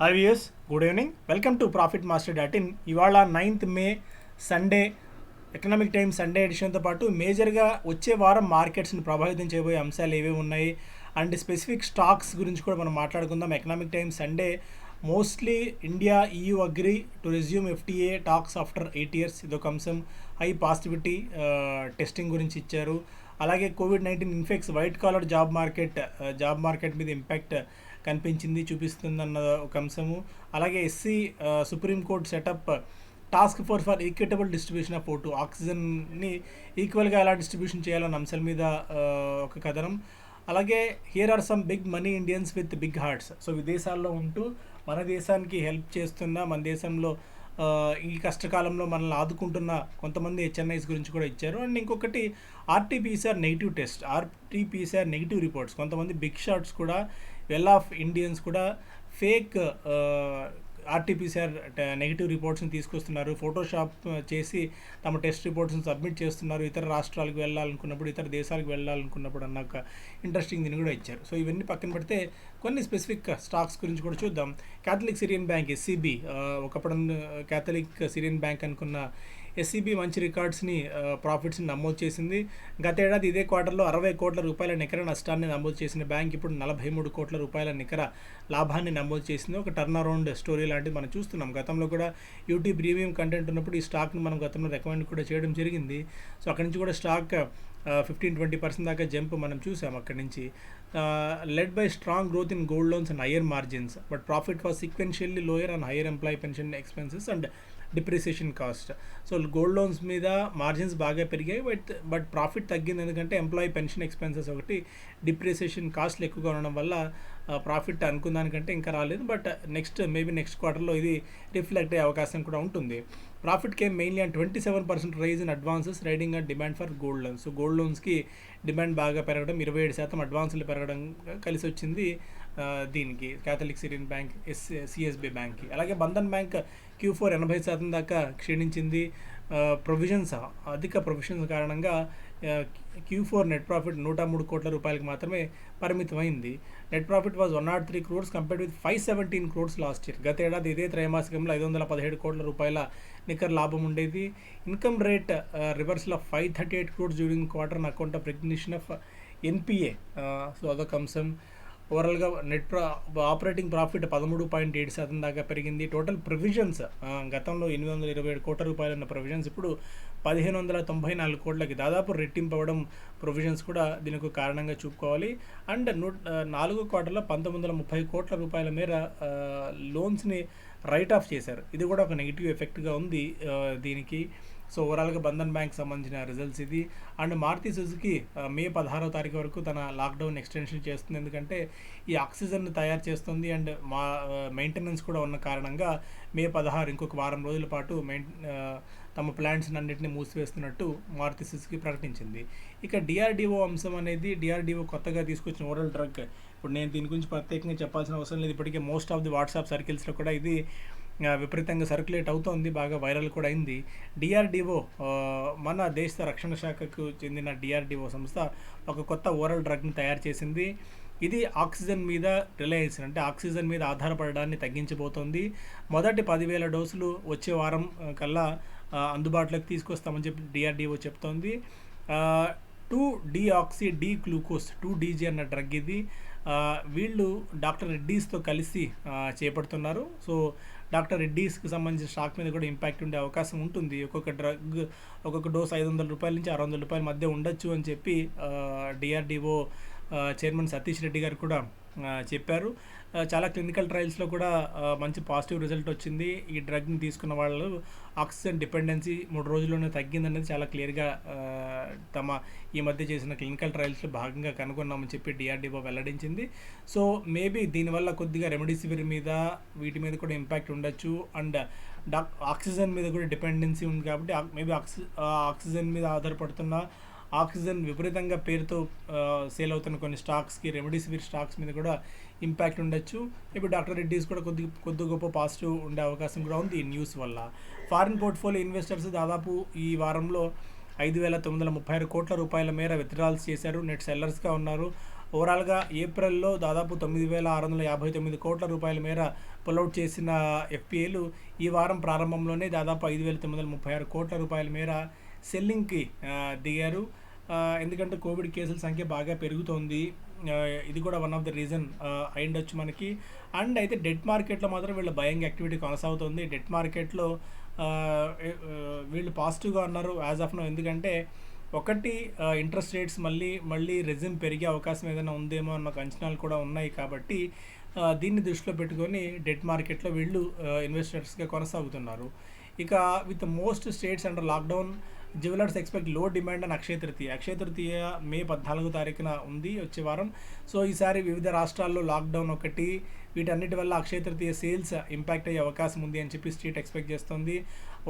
Hi viewers, good evening. Welcome to profit master dot in. ఇవాళ 9th మే Sunday economic times Sunday ఎడిషన్తో పాటు మేజర్గా వచ్చే వారం మార్కెట్స్ని ప్రభావితం చేయబోయే అంశాలు ఏవేవి ఉన్నాయి అండ్ స్పెసిఫిక్ స్టాక్స్ గురించి కూడా మనం మాట్లాడుకుందాం. Economic times Sunday mostly India EU agree to resume FTA talks after 8 years, ఇదొక అంశం. హై పాజిటివిటీ టెస్టింగ్ గురించి ఇచ్చారు. అలాగే COVID-19 infects white collar job market మీద ఇంపాక్ట్ కనిపించింది, చూపిస్తుందన్న ఒక అంశము. అలాగే supreme court setup task force for equitable distribution of O2, ఆక్సిజన్ని ఈక్వల్గా ఎలా డిస్ట్రిబ్యూషన్ చేయాలన్న అంశాల మీద ఒక కథనం. అలాగే here are some big money Indians with big hearts. So విదేశాల్లో ఉంటూ మన దేశానికి హెల్ప్ చేస్తున్న, మన దేశంలో ఈ కష్టకాలంలో మనల్ని ఆదుకుంటున్న కొంతమంది HNIs గురించి కూడా ఇచ్చారు. అండ్ ఇంకొకటి RT-PCR negative test, RT-PCR negative reports. కొంతమంది బిగ్ షాట్స్ కూడా, వెల్ ఆఫ్ ఇండియన్స్ కూడా ఫేక్ RT-PCR నెగిటివ్ రిపోర్ట్స్ని తీసుకొస్తున్నారు, ఫోటోషాప్ చేసి తమ టెస్ట్ రిపోర్ట్స్ని సబ్మిట్ చేస్తున్నారు ఇతర రాష్ట్రాలకు వెళ్ళాలనుకున్నప్పుడు, ఇతర దేశాలకు వెళ్ళాలనుకున్నప్పుడు అన్న ఒక ఇంట్రెస్టింగ్ దీన్ని కూడా ఇచ్చారు. సో ఇవన్నీ పక్కన పెడితే కొన్ని స్పెసిఫిక్ స్టాక్స్ గురించి కూడా చూద్దాం. క్యాథలిక్ సిరియన్ బ్యాంక్ SCB, ఒకప్పుడు క్యాథలిక్ సిరియన్ బ్యాంక్ అనుకున్న SCB మంచి రికార్డ్స్ని, ప్రాఫిట్స్ని నమోదు చేసింది. గతేడాది ఇదే క్వార్టర్లో 60 కోట్ల రూపాయల నికర నష్టాన్ని నమోదు చేసిన బ్యాంక్ ఇప్పుడు 43 కోట్ల రూపాయల నికర లాభాన్ని నమోదు చేసింది. ఒక టర్న్ అరౌండ్ స్టోరీ లాంటిది మనం చూస్తున్నాం. గతంలో కూడా యూటీ ప్రీమియం కంటెంట్ ఉన్నప్పుడు ఈ స్టాక్ని మనం గతంలో రికమెండ్ కూడా చేయడం జరిగింది. సో అక్కడి నుంచి కూడా స్టాక్ 15-20% దాకా జంప్ మనం చూసాం అక్కడి నుంచి. Led by strong growth in gold loans and higher margins, but profit was sequentially lower and higher employee pension expenses and depreciation cost. So gold loans మీద మార్జిన్స్ బాగా పెరిగాయి, బట్ ప్రాఫిట్ తగ్గింది. ఎందుకంటే ఎంప్లాయీ పెన్షన్ ఎక్స్పెన్సెస్ ఒకటి, depreciation కాస్ట్లు ఎక్కువగా ఉండడం వల్ల profit అనుకున్న దానికంటే ఇంకా రాలేదు. బట్ నెక్స్ట్ క్వార్టర్లో ఇది రిఫ్లెక్ట్ అయ్యే అవకాశం కూడా ఉంటుంది. Profit came mainly and 27% rise in advances riding and demand for gold loans. So gold లోన్స్కి డిమాండ్ బాగా పెరగడం, 27% అడ్వాన్సులు పెరగడం కలిసి వచ్చింది దీనికి, క్యాథలిక్ సిరియన్ బ్యాంక్ CSB బ్యాంక్కి. అలాగే బంధన్ బ్యాంక్ Q4 80% దాకా క్షీణించింది. అధిక ప్రొవిజన్స్ కారణంగా Q4 నెట్ ప్రాఫిట్ 103 కోట్ల రూపాయలకు మాత్రమే పరిమితమైంది. Net profit was 103 crores compared with 517 crores last year. గత ఏడాది ఇదే త్రైమాసికంలో 517 కోట్ల రూపాయల నికర లాభం ఉండేది. Income rate reversal of 538 crores during quarter on account of recognition of NPA. So అదొక అంశం. ఓవరాల్గా ఆపరేటింగ్ ప్రాఫిట్ 13.7% దాకా పెరిగింది. టోటల్ ప్రొవిజన్స్ గతంలో 827 కోట్ల రూపాయలు ఉన్న ప్రొవిజన్స్ ఇప్పుడు 1594 కోట్లకి దాదాపు రెట్టింపు అవ్వడం ప్రొవిజన్స్ కూడా దీనికి కారణంగా చూపుకోవాలి. అండ్ 4వ క్వార్టర్లో 1930 కోట్ల రూపాయల మేర లోన్స్ని రైట్ ఆఫ్ చేశారు. ఇది కూడా ఒక నెగిటివ్ ఎఫెక్ట్గా ఉంది దీనికి. సో ఓవరాల్గా బంధన్ బ్యాంక్ సంబంధించిన రిజల్ట్స్ ఇది. అండ్ మారుతి సుజుకి మే 16వ తారీఖు వరకు తన లాక్డౌన్ ఎక్స్టెన్షన్ చేస్తుంది. ఎందుకంటే ఈ ఆక్సిజన్ తయారు చేస్తుంది అండ్ మెయింటెనెన్స్ కూడా ఉన్న కారణంగా మే 16 ఇంకొక వారం రోజుల పాటు తమ ప్లాంట్స్ అన్నింటినీ మూసివేస్తున్నట్టు మారుతి సుజుకి ప్రకటించింది. ఇక DRDO అంశం అనేది, DRDO కొత్తగా తీసుకొచ్చిన ఓరల్ డ్రగ్. ఇప్పుడు నేను దీని గురించి ప్రత్యేకంగా చెప్పాల్సిన అవసరం లేదు. ఇప్పటికే మోస్ట్ ఆఫ్ ది వాట్సాప్ సర్కిల్స్లో కూడా ఇది విపరీతంగా సర్క్యులేట్ అవుతోంది, బాగా వైరల్ కూడా అయింది. DRDO, మన దేశ రక్షణ శాఖకు చెందిన DRDO సంస్థ ఒక కొత్త ఓరల్ డ్రగ్ని తయారు చేసింది. ఇది ఆక్సిజన్ మీద రిలయన్స్, అంటే ఆక్సిజన్ మీద ఆధారపడడాన్ని తగ్గించబోతోంది. మొదటి 10,000 డోసులు వచ్చే వారం కల్లా అందుబాటులోకి తీసుకొస్తామని చెప్పి DRDO చెప్తోంది. 2-deoxy D-గ్లూకోజ్ 2DG అన్న డ్రగ్ ఇది. వీళ్ళు డాక్టర్ రెడ్డీస్తో కలిసి చేపడుతున్నారు. సో డాక్టర్ రెడ్డీస్కి సంబంధించిన స్టాక్ మీద కూడా ఇంపాక్ట్ ఉండే అవకాశం ఉంటుంది. ఒక్కొక్క డోస్ 500 రూపాయల నుంచి 600 రూపాయల మధ్య ఉండొచ్చు అని చెప్పి DRDO చైర్మన్ సతీష్ రెడ్డి గారు కూడా చెప్పారు. చాలా క్లినికల్ ట్రయల్స్లో కూడా మంచి పాజిటివ్ రిజల్ట్ వచ్చింది. ఈ డ్రగ్ని తీసుకున్న వాళ్ళు ఆక్సిజన్ డిపెండెన్సీ 3 రోజుల్లోనే తగ్గిందనేది చాలా క్లియర్గా ఈ మధ్య చేసిన క్లినికల్ ట్రయల్స్లో భాగంగా కనుగొన్నామని చెప్పి DRDO వెల్లడించింది. సో మేబీ దీనివల్ల కొద్దిగా రెమెడీసివిర్ మీద వీటి మీద కూడా ఇంపాక్ట్ ఉండొచ్చు. అండ్ ఆక్సిజన్ మీద కూడా డిపెండెన్సీ ఉంది కాబట్టి మేబీ ఆక్సిజన్ మీద ఆధారపడుతున్న, ఆక్సిజన్ విపరీతంగా పేరుతో సేల్ అవుతున్న కొన్ని స్టాక్స్కి, రెమెడీసివిర్ స్టాక్స్ మీద కూడా ఇంపాక్ట్ ఉండొచ్చు. ఇప్పుడు డాక్టర్ రెడ్డీస్ కూడా కొద్ది గొప్ప పాజిటివ్ ఉండే అవకాశం కూడా ఉంది ఈ న్యూస్ వల్ల. ఫారిన్ పోర్ట్ఫోలియో ఇన్వెస్టర్స్ దాదాపు ఈ వారంలో 5,936 కోట్ల రూపాయల మేర విత్డ్రాల్స్ చేశారు, నెట్ సెల్లర్స్గా ఉన్నారు. ఓవరాల్గా ఏప్రిల్లో దాదాపు 9,659 కోట్ల రూపాయల మేర పుల్అవుట్ చేసిన ఎఫ్పిఐలు ఈ వారం ప్రారంభంలోనే దాదాపు 5,936 కోట్ల రూపాయల మేర సెల్లింగ్కి దిగారు. ఎందుకంటే కోవిడ్ కేసుల సంఖ్య బాగా పెరుగుతోంది. ఇది కూడా వన్ ఆఫ్ ద రీజన్ అయిండొచ్చు మనకి. అండ్ అయితే డెట్ మార్కెట్లో మాత్రం వీళ్ళ బయింగ్ యాక్టివిటీ కొనసాగుతుంది. డెట్ మార్కెట్లో వీళ్ళు పాజిటివ్గా ఉన్నారు యాజ్ ఆఫ్ నో. ఎందుకంటే ఒకటి, ఇంట్రెస్ట్ రేట్స్ మళ్ళీ రెజ్యూమ్ పెరిగే అవకాశం ఏదైనా ఉందేమో అన్న ఒక అంచనాలు కూడా ఉన్నాయి. కాబట్టి దీన్ని దృష్టిలో పెట్టుకొని డెట్ మార్కెట్లో వీళ్ళు ఇన్వెస్టర్స్గా కొనసాగుతున్నారు. ఇక with most states under lockdown, jewellers expect లో డిమాండ్ అని అక్షయ తృతీయ మే 14వ తారీఖున ఉంది వచ్చే వారం. సో ఈసారి వివిధ రాష్ట్రాల్లో లాక్డౌన్ ఒకటి, వీటన్నిటి వల్ల అక్షయ తృతీయ సేల్స్ ఇంపాక్ట్ అయ్యే అవకాశం ఉంది అని చెప్పి స్టేట్ ఎక్స్పెక్ట్ చేస్తుంది.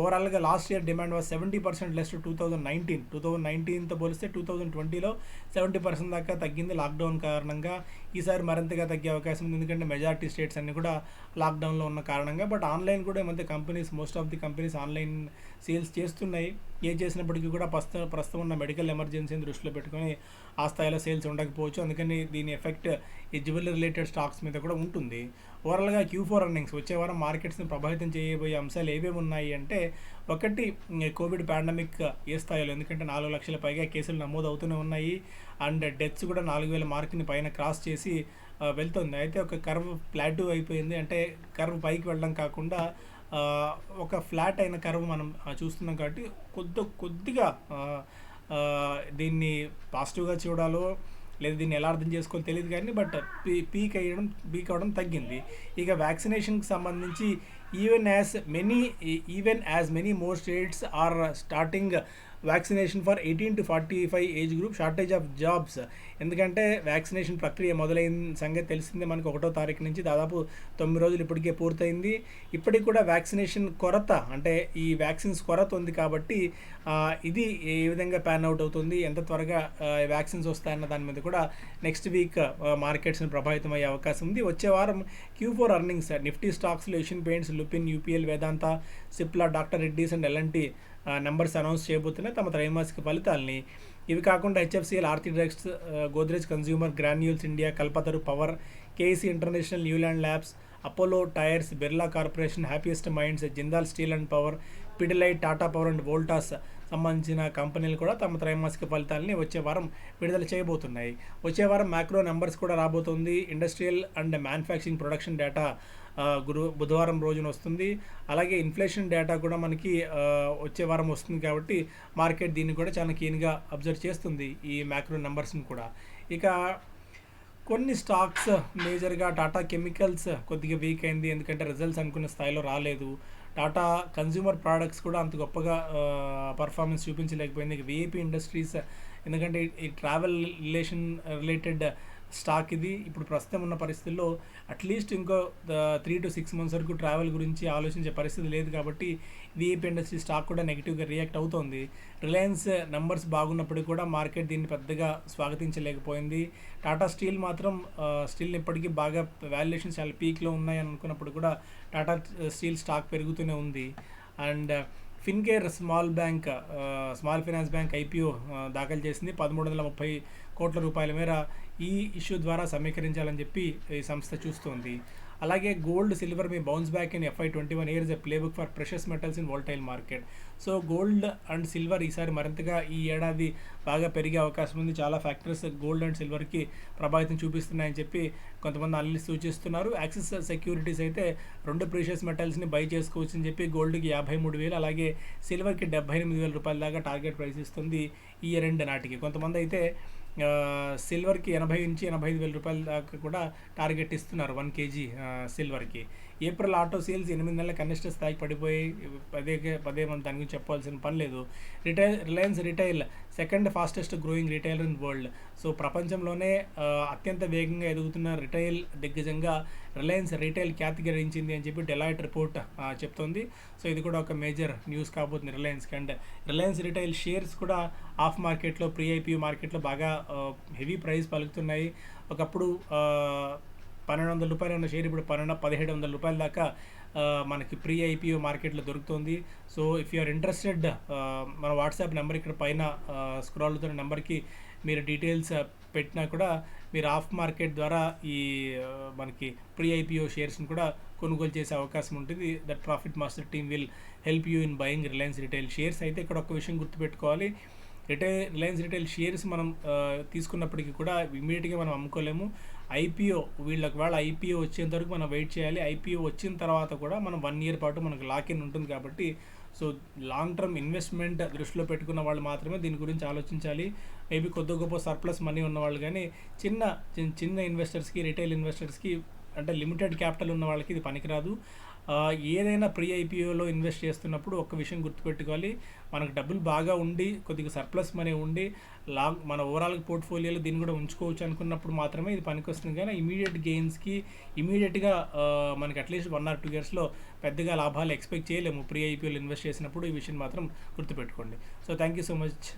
ఓవరాల్గా last year demand was 70% less to 2019తో పోలిస్తే 2020లో 70% దాకా తగ్గింది లాక్డౌన్ కారణంగా. ఈసారి మరింతగా తగ్గే అవకాశం ఉంది, ఎందుకంటే మెజారిటీ స్టేట్స్ అన్నీ కూడా లాక్డౌన్లో ఉన్న కారణంగా. బట్ ఆన్లైన్ కూడా ఈ మధ్య most of the companies online sales చేస్తున్నాయి. చేసినప్పటికీ కూడా ప్రస్తుతం ఉన్న మెడికల్ ఎమర్జెన్సీని దృష్టిలో పెట్టుకొని ఆ స్థాయిలో సేల్స్ ఉండకపోవచ్చు. అందుకని దీని ఎఫెక్ట్ ఈ జ్యువెలరీ రిలేటెడ్ స్టాక్స్ మీద కూడా ఉంటుంది. ఓవరాల్గా Q4 ఎర్నింగ్స్ వచ్చే వారం మార్కెట్స్ని ప్రభావితం చేయబోయే అంశాలు ఏవేమి ఉన్నాయి అంటే, ఒకటి, కోవిడ్ పాండమిక్ ఏ స్థాయిలో, ఎందుకంటే 4 లక్షల పైగా కేసులు నమోదు అవుతూనే ఉన్నాయి. అండ్ డెత్స్ కూడా 4,000 మార్క్ని పైన క్రాస్ చేసి వెళ్తుంది. అయితే ఒక కర్వ్ ప్లాటూ అయిపోయింది, అంటే కర్వ్ పైకి వెళ్ళడం కాకుండా ఒక ఫ్లాట్ అయిన కర్వ్ మనం చూస్తున్నాం. కాబట్టి కొద్దిగా దీన్ని పాజిటివ్గా చూడాలో లేదా దీన్ని ఎలా అర్థం చేసుకోవాలో తెలియదు కానీ, బట్ పీక్ అవ్వడం తగ్గింది. ఇక వ్యాక్సినేషన్కి సంబంధించి even as many more states are starting vaccination for 18 to 45 age group, shortage of jobs. ఎందుకంటే వ్యాక్సినేషన్ ప్రక్రియ మొదలైన సంగతి తెలిసిందే మనకు. 1వ తారీఖు నుంచి దాదాపు 9 రోజులు ఇప్పటికే పూర్తయింది. ఇప్పటికి కూడా వ్యాక్సినేషన్ కొరత, అంటే ఈ వ్యాక్సిన్స్ కొరత ఉంది. కాబట్టి ఇది ఏ విధంగా ప్యాన్ అవుట్ అవుతుంది, ఎంత త్వరగా వ్యాక్సిన్స్ వస్తాయన్న దాని మీద కూడా నెక్స్ట్ వీక్ మార్కెట్స్ని ప్రభావితం అయ్యే అవకాశం ఉంది. వచ్చే వారం Q4 ఎర్నింగ్స్ నిఫ్టీ స్టాక్స్లో Asian Paints, Lupin, UPL, Vedanta, Cipla, doctor Reddy's and L&T numbers announce చేయబోతున్నాయి తమ త్రైమాసిక ఫలితాలని. ఇవి కాకుండా HFCL, Aarti drugs, Godrej consumer, granules India, Kalpataru power, KC international, Neuland labs, Apollo tyres, Birla corporation, happiest minds, Jindal steel and power, Pidilite, Tata power and Voltas సంబంధించిన కంపెనీలు కూడా తమ త్రైమాసిక ఫలితాలని వచ్చే వారం విడుదల చేయబోతున్నాయి. వచ్చే వారం మ్యాక్రో నెంబర్స్ కూడా రాబోతుంది. Industrial and manufacturing production data బుధవారం రోజున వస్తుంది. అలాగే ఇన్ఫ్లేషన్ డేటా కూడా మనకి వచ్చే వారం వస్తుంది. కాబట్టి మార్కెట్ దీన్ని కూడా చాలా కీన్గా అబ్జర్వ్ చేస్తుంది, ఈ మ్యాక్రో నెంబర్స్ని కూడా. ఇక కొన్ని స్టాక్స్ మేజర్గా టాటా కెమికల్స్ కొద్దిగా వీక్ అయింది, ఎందుకంటే రిజల్ట్స్ అనుకున్న స్థాయిలో రాలేదు. టాటా కన్జ్యూమర్ ప్రోడక్ట్స్ కూడా అంత గొప్పగా పర్ఫార్మెన్స్ చూపించలేకపోయింది. ఇక విఐపి ఇండస్ట్రీస్, ఎందుకంటే ఈ ట్రావెల్ రిలేటెడ్ స్టాక్ ఇది. ఇప్పుడు ప్రస్తుతం ఉన్న పరిస్థితుల్లో అట్లీస్ట్ ఇంకో 3 to 6 months వరకు ట్రావెల్ గురించి ఆలోచించే పరిస్థితి లేదు. కాబట్టి విఐపి ఇండస్ట్రీ స్టాక్ కూడా నెగిటివ్గా రియాక్ట్ అవుతోంది. రిలయన్స్ నెంబర్స్ బాగున్నప్పటికీ కూడా మార్కెట్ దీన్ని పెద్దగా స్వాగతించలేకపోయింది. టాటా స్టీల్ మాత్రం స్టీల్ ఇప్పటికీ బాగా వాల్యుయేషన్స్ చాలా పీక్లో ఉన్నాయని అనుకున్నప్పుడు కూడా టాటా స్టీల్ స్టాక్ పెరుగుతూనే ఉంది. And Fincare small finance bank IPO దాఖలు చేసింది. 1330 కోట్ల రూపాయల మేర ఈ ఇష్యూ ద్వారా సమీకరించాలని చెప్పి ఈ సంస్థ చూస్తోంది. అలాగే gold, silver me bounce back in FY21 years a playbook for precious metals in volatile market. So gold and silver ఈసారి మరింతగా ఈ ఏడాది బాగా పెరిగే అవకాశం ఉంది. చాలా ఫ్యాక్టర్స్ గోల్డ్ అండ్ సిల్వర్కి ప్రభావితం చూపిస్తున్నాయని చెప్పి కొంతమంది అనలిస్ట్ సూచిస్తున్నారు. యాక్సిస్ సెక్యూరిటీస్ అయితే 2 ప్రీషియస్ మెటల్స్ని బై చేసుకోవచ్చు అని చెప్పి గోల్డ్కి 53,000 అలాగే సిల్వర్కి 78,000 రూపాయల దాకా టార్గెట్ ప్రైస్ ఇస్తుంది ఈ ఇయర్ ఎండ్ నాటికి. కొంతమంది అయితే సిల్వర్కి 80,000 నుంచి 85,000 రూపాయల దాకా కూడా టార్గెట్ ఇస్తున్నారు 1 kg సిల్వర్కి. ఏప్రిల్ ఆటో సేల్స్ 8 నెలల కనిష్ట స్థాయికి పడిపోయి పదే మనం దాని గురించి చెప్పాల్సిన పని లేదు. Reliance retail second fastest growing retailer in world. So ప్రపంచంలోనే అత్యంత వేగంగా ఎదుగుతున్న రిటైల్ దిగ్గజంగా రిలయన్స్ రిటైల్ ఖ్యాతి గడించింది అని చెప్పి డెలాయిట్ రిపోర్ట్ చెప్తోంది. సో ఇది కూడా ఒక మేజర్ న్యూస్ కాబోతుంది రిలయన్స్కి. అండ్ రిలయన్స్ రిటైల్ షేర్స్ కూడా ఆఫ్ మార్కెట్లో, ప్రీ IPO మార్కెట్లో బాగా హెవీ ప్రైస్ పలుకుతున్నాయి. ఒకప్పుడు 1,200 రూపాయలు ఉన్న షేర్ ఇప్పుడు 1,700 రూపాయల దాకా మనకి ప్రీ IPO మార్కెట్లో దొరుకుతుంది. So if you are interested, మన వాట్సాప్ నెంబర్ ఇక్కడ పైన స్క్రాల్ అవుతున్న నెంబర్కి మీరు డీటెయిల్స్ పెట్టినా కూడా మీరు ఆఫ్ మార్కెట్ ద్వారా ఈ మనకి ప్రీ ఐపీఓ షేర్స్ని కూడా కొనుగోలు చేసే అవకాశం ఉంటుంది. That profit master team will help you in buying Reliance retail shares. అయితే ఇక్కడ ఒక విషయం గుర్తుపెట్టుకోవాలి, రిలయన్స్ రిటైల్ షేర్స్ మనం తీసుకున్నప్పటికీ కూడా ఇమీడియట్గా మనం అమ్ముకోలేము. ఐపీఓ వీళ్ళకి వాళ్ళ ఐపీఓ వచ్చేంత వరకు మనం వెయిట్ చేయాలి. ఐపీఓ వచ్చిన తర్వాత కూడా మనం 1 year పాటు మనకు లాక్-ఇన్ ఉంటుంది కాబట్టి సో లాంగ్ టర్మ్ ఇన్వెస్ట్మెంట్ దృష్టిలో పెట్టుకున్న వాళ్ళు మాత్రమే దీని గురించి ఆలోచించాలి. మేబీ కొద్ది గొప్ప సర్ప్లస్ మనీ ఉన్నవాళ్ళు కానీ చిన్న ఇన్వెస్టర్స్కి, రిటైల్ ఇన్వెస్టర్స్కి అంటే లిమిటెడ్ క్యాపిటల్ ఉన్న వాళ్ళకి ఇది పనికిరాదు. ఏదైనా ప్రీ ఐపీఓలో ఇన్వెస్ట్ చేస్తున్నప్పుడు ఒక్క విషయం గుర్తుపెట్టుకోవాలి, మనకు డబ్బులు బాగా ఉండి కొద్దిగా సర్ప్లస్ మనీ ఉండి మన ఓవరాల్ పోర్ట్ఫోలియోలో దీన్ని కూడా ఉంచుకోవచ్చు అనుకున్నప్పుడు మాత్రమే ఇది పనికొస్తుంది. కానీ ఇమీడియట్ గెయిన్స్కి ఇమీడియట్గా మనకి అట్లీస్ట్ 1 or 2 yearsలో పెద్దగా లాభాలు ఎక్స్పెక్ట్ చేయలేము ప్రీ ఐపీఓలో ఇన్వెస్ట్ చేసినప్పుడు. ఈ విషయం మాత్రం గుర్తుపెట్టుకోండి. So thank you so much.